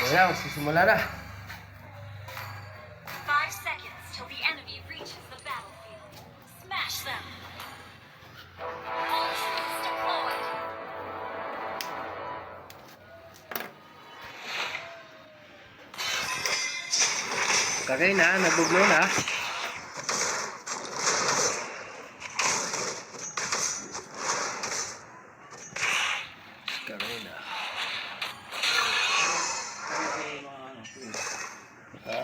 Ayan, magsisimula na. 5 seconds till the enemy reaches the battlefield. Smash them. All troops deployed. Kagay na, nagbublo na. Kagay na. Ha?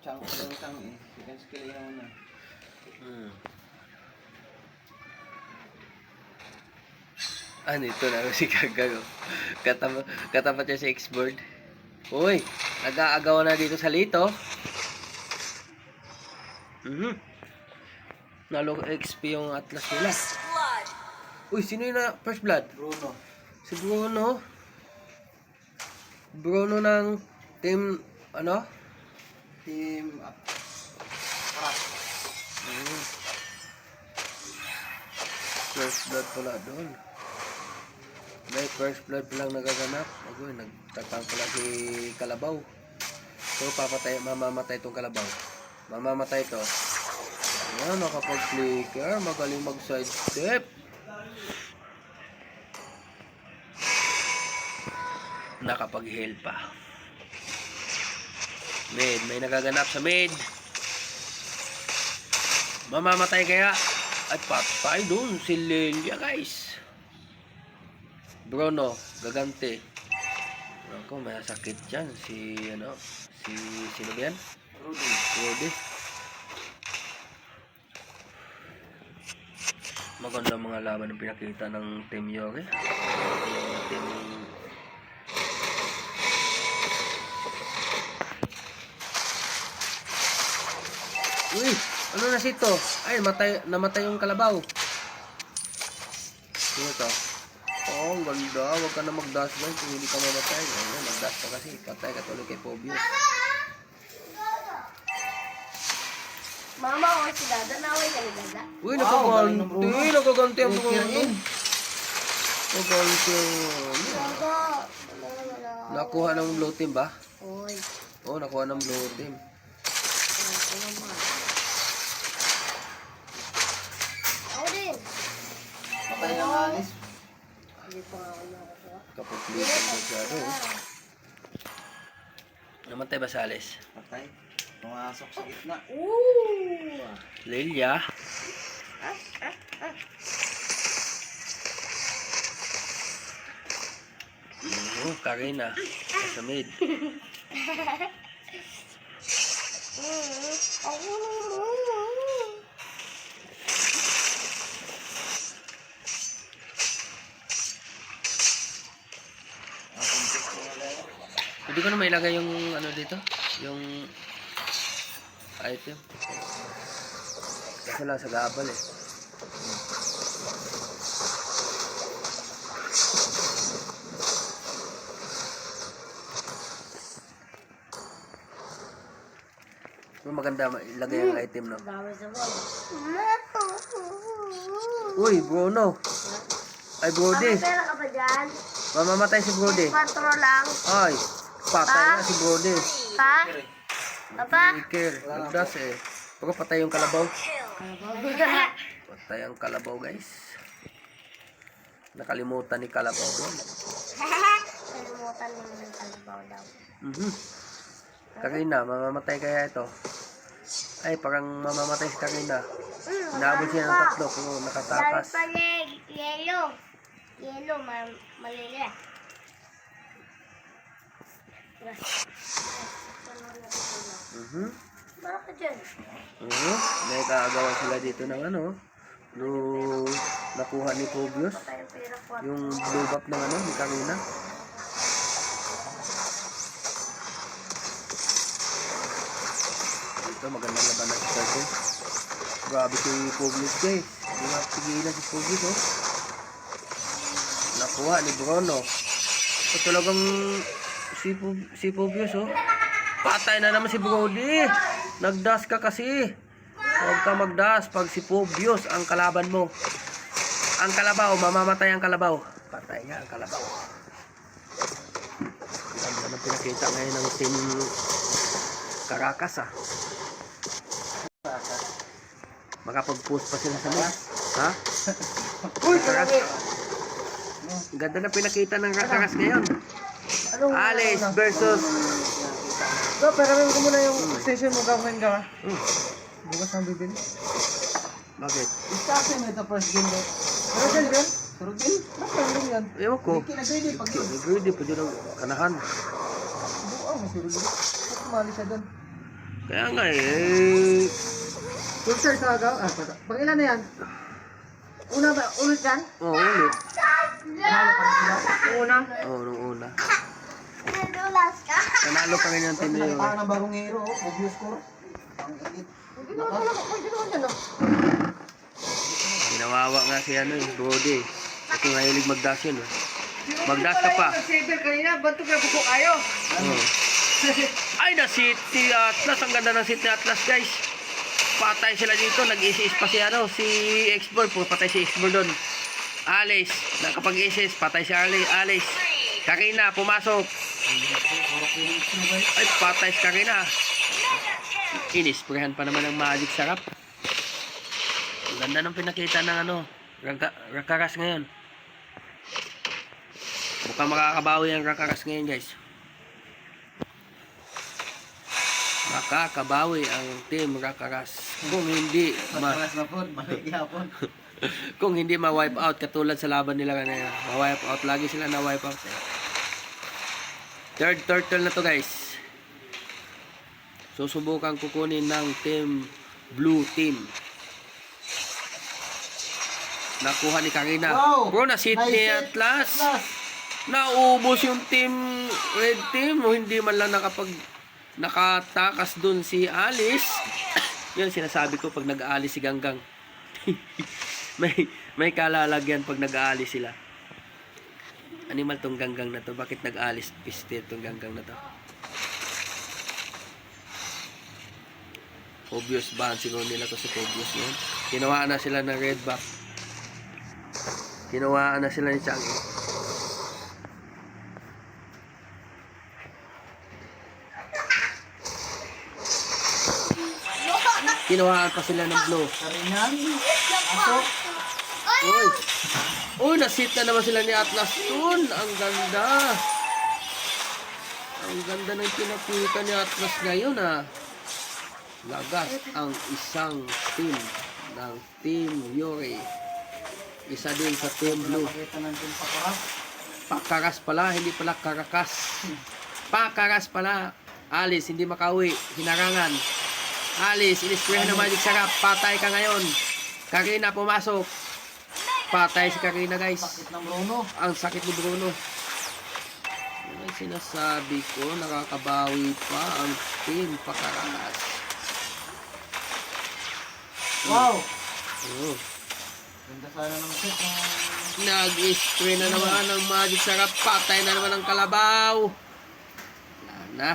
Chunk lang tang eh. Second skill yun na. Ano ito na si Kagago. Katapat niya sa X-board. Uy, nag-aagawan na dito sa lito. Nalo XP yung Atlas nila. First blood. Uy, sino yung na first blood? Bruno. Si Bruno. Bruno ng team, ano? Team up. Crash. First blood pala doon. May first blood palang nagaganap. Agoy, nagtakang pala si Kalabaw. So, mamamatay itong Kalabaw. Mamamatay ito. Ayan, nakapag-flicker. Magaling mag-sidestep. Nakapag-heal pa. Mid, may nagaganap sa mid. Mamamatay kaya? At patay doon si Lilia, guys. Bruno, gagante. Ako, may sakit dyan. Sino ba yan? Rudy. Maganda mga laban ng pinakita ng Team Yori. Team... Uy! Ano na sito? Ay, namatay yung Kalabaw. Sino to? Oh, ang ganda. Huwag ka na mag-dash man kung hindi ka mamatay. Ayan, mag-dash ka kasi. Patay ka tuloy kay Pobius. Mama, o si Dada, naway ka ni Dada. Uy, galing ng nakaganti. Bruno. Nakaganti ang Thank you, Bruno. Rin. Nakaganti. Dada, Nakuha ng blue team ba? Uy, Oo, nakuha ng blue team. ako naman. Ako din. Patay ng anis. Hindi pa nga ako nakakuha. Kapag blue team masyado. Namatay ba sa Ales? Patay. Pumasok sa gitna. Ooh! Lilia. Karina. Sa mid. Hindi ko na mailagay yung ano dito. Yung item. Kasi lang sa gabal eh. Maganda ilagay ang item, no? Dami sa bola. Uy, Bruno. Ay, Brody. May pera ka ba dyan? Mamamatay si Brody. 4 lang. Ay, patay na si Brody. Pa? Papa? Iker, nagdas eh. Pero patay yung Kalabaw. Kill. Patay ang Kalabaw, guys. Nakalimutan ni Kalabaw doon. Kalimutan mo yung kalabaw daw. Karina, mamamatay kaya ito? Ay, parang mamamatay si Karina. Naabot siya ng 3 pero nakatakas. Dahil pala yellow. Yellow, malili. Bakit dyan? May kaagawan sila dito ng ano. Nung nakuha ni Pobius. Patay yung pera ko. Yung blue buff ng ano, ni Karina. Ito, magandang labanan si Carter. Grabe si Pobius, guys. Hindi mapigilan si Pobius, oh. Nakuha ni Bruno. Ito talagang si Pobius, oh. Patay na naman si Brody. Nagdash ka kasi. Huwag ka magdash pag si Pobius ang kalaban mo. Ang Kalabaw, mamamatay ang Kalabaw. Patay nga ang Kalabaw. Ganda ng pinakita ngayon ng team Caracas ah. Makapag-post pa sila sa net. Ha? Uy, grabe! Ganda na pinakita ng Caracas ngayon. Alice versus... So, pero ko muna yung extension mo gawin ka. Bukas ang bibili. Bakit? Isa kasi may ito first game daw. Pero din yan? Pero din? Bakit lang yan? Ewan ko. Hindi kinagready pag yun. Nag-ready pa dyan ang kanahan. Buang, masuro din. Bakit kumali siya doon? Kaya nga eh... Full size sa agaw? Ah, pang ilan na yan? Una ba? Ulit yan? Oo, ulit. Nalo pa rin sila. Una? Oo, nung una. Nadulas ka. Nanalo pa rin yung team na yun. Parang ng bagong hero, obvious score. Ang iit. Hindi naman pala ko. Hindi naman yan, Ginawawa nga si ano eh, Brody. Ito nga hilig mag-dash yun. Mag-dash ka pa. Nag-saver kanina, ba't ito kaya buko kayo? Oo. Ay, na City Atlas. Ang ganda ng City Atlas, guys. Patay sila dito. Nag-isis pa si ano, si Xboy. Patay si Xboy doon. Alice. Nakapag-isis. Patay si Alice. Karina, pumasok. Ay, patay si Karina. Inisprehan pa naman ng magic sarap. Ang ganda ng pinakita ng ano, Rakaras ngayon. Mukhang makakabawi ang Rakaras ngayon, guys. Makakabawi ang team Rakaras. Kung hindi kung hindi ma-wipe out katulad sa laban nila kanina. Ma-wipe out lagi sila na wipe out. Third turtle na to, guys. Susubukan kukunin ng team Blue Team. Nakuha ni Karina. Wow! Bro, na-sit ni Atlas. Naubos yung team Red Team. O hindi man lang nakatakas dun si Alice. Yun sinasabi ko pag nag-aalis si Ganggang. may kalalagyan pag nag-aalis sila. Animal tong Ganggang na to. Bakit nag-aalis piste tong Ganggang na to? Obvious ban siguro nila to si Obvious yun. Kinawaan na sila ng red back. Kinawaan na sila ni Changi. Kinawaan pa sila ng blue. Karinan? Aso? Uy! Uy, nasit na naman sila ni Atlas dun. Ang ganda. Ang ganda ng pinakita ni Atlas ngayon ah. Lagas ang isang team ng Team Yuri. Isa din sa Team Blue. Pakita natin pakaras. Pakaras pala, hindi pala Karakas. Pakaras pala. Alice, hindi makauwi. Hinarangan. Alice, inisprehan ng magic sarap. Patay ka ngayon. Karina, pumasok. Patay si Karina, guys. Sakit ng Bruno. Ang sakit ni Bruno. Yan ang sinasabi ko. Nakakabawi pa ang Team Pakaras. Wow! Oh. Ganda sana ng set. Nag-spray na naman ng magic sarap. Patay na naman ang kalabaw. Wala na.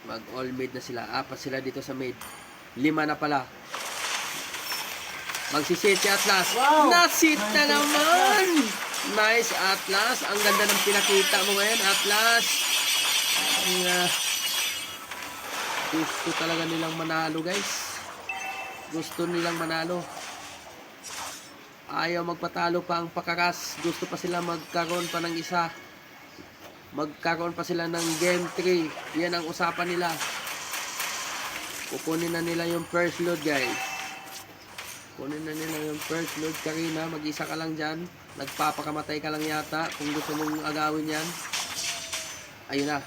Mag-all mid na sila. 4 sila dito sa mid. 5 na pala. Magsisit si Atlas. Wow! Nasit na Nice naman. Nice Atlas. Ang ganda ng pinakita mo ngayon, Atlas. Gusto talaga nilang manalo, guys. Gusto nilang manalo. Ayaw magpatalo pa ang Pakaras. Gusto pa sila magkaroon pa ng isa. Magkaroon pa sila ng game 3. Yan ang usapan nila. Kukunin na nila yung first load, guys. Kunin na nila yung first load. Karina, mag-isa ka lang dyan. Nagpapakamatay ka lang yata. Kung gusto mong agawin yan. Ayun na.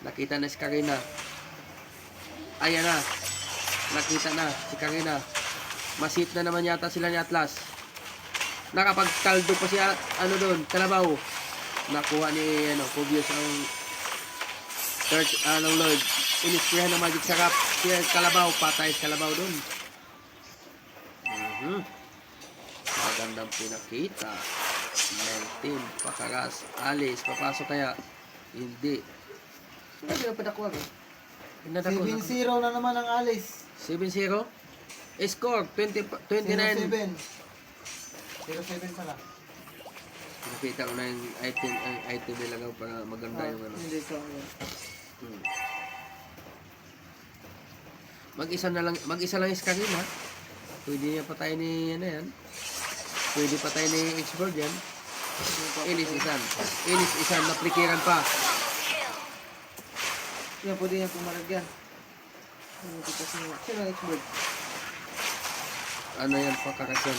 Nakita na si Karina. Ayan na. Nakita na si Karina. Masit na naman yata sila ni Atlas. Nakapagkaldo pa siya ano doon, kalabaw. Nakuha ni Obvious ang third Lord. Inisprehan ng magic sarap. Si kalabaw, patay si kalabaw doon. Magandang pinakita ng team Pakaras. Alice, papasok kaya? Hindi. Hindi na padakuha ko. 7-0 na naman ang Alice. 7-0. Score 29. 0-7. 0-7 pala. Nakita ko na yung item nila para maganda yung ano. Hindi ko. Hmm. Mag-isa lang is kanina. Pwede niya patay ni ano yan. Pwede patay ni X-Bird yan. Inis isan, naplikiran pa. Yan, pwede yan pumaragyan. Ano kita sino? Sino ang expert? Ano yan, pakakasyan.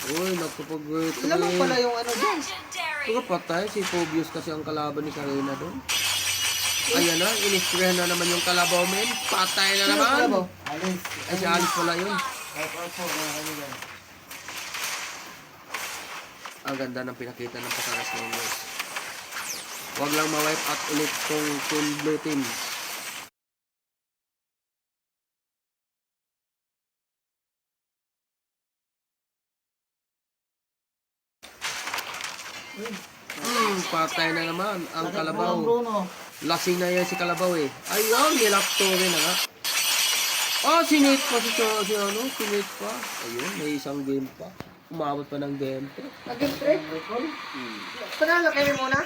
Uy, nagpapag-great. Lamang pala yung ano dyan. Legendary. Ito patay, si Phobius kasi ang kalaban ni Karina doon. Ayan na, inisprehan na naman yung kalabaw men. Patay na Sino ang naman. kalabaw? Ay, si Alice pala yun. Ang ganda ng pinakita ng pataras ng guys. Huwag lang ma-wipe out ulit tong Team Blue Team. Patay na naman ang kalabaw. Bruno. Lasing na yan si kalabaw eh. Ayun, nilakto rin na nga. Oh, sinate pa si ano, sinate pa. Ayun, may isang game pa. Umabot pa ng game 3. Naging trip? Panalo kayo muna?